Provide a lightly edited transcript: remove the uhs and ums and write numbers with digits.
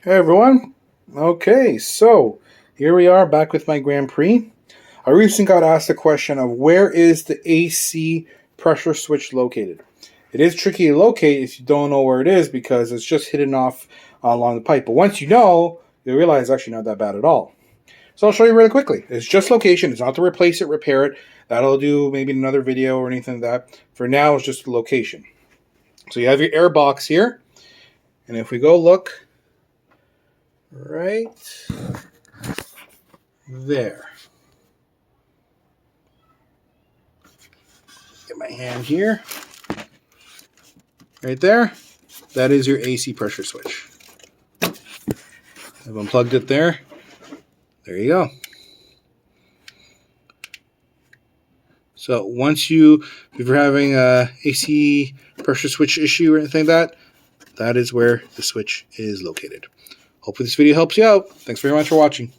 Hey everyone. Okay, so here we are back with my Grand Prix. I recently got asked the question of where is the AC pressure switch located? It is tricky to locate if you don't know where it is because it's just hidden off along the pipe. But once you know, you'll realize it's actually not that bad at all. So I'll show you really quickly. It's just location. It's not to replace it, repair it. That'll do maybe in another video or anything like that. For now, it's just the location. So you have your air box here. And if we go look right there. Get my hand here. Right there. That is your AC pressure switch. I've unplugged it there. There you go. So once if you're having a AC pressure switch issue or anything like that, that is where the switch is located. Hopefully this video helps you out. Thanks very much for watching.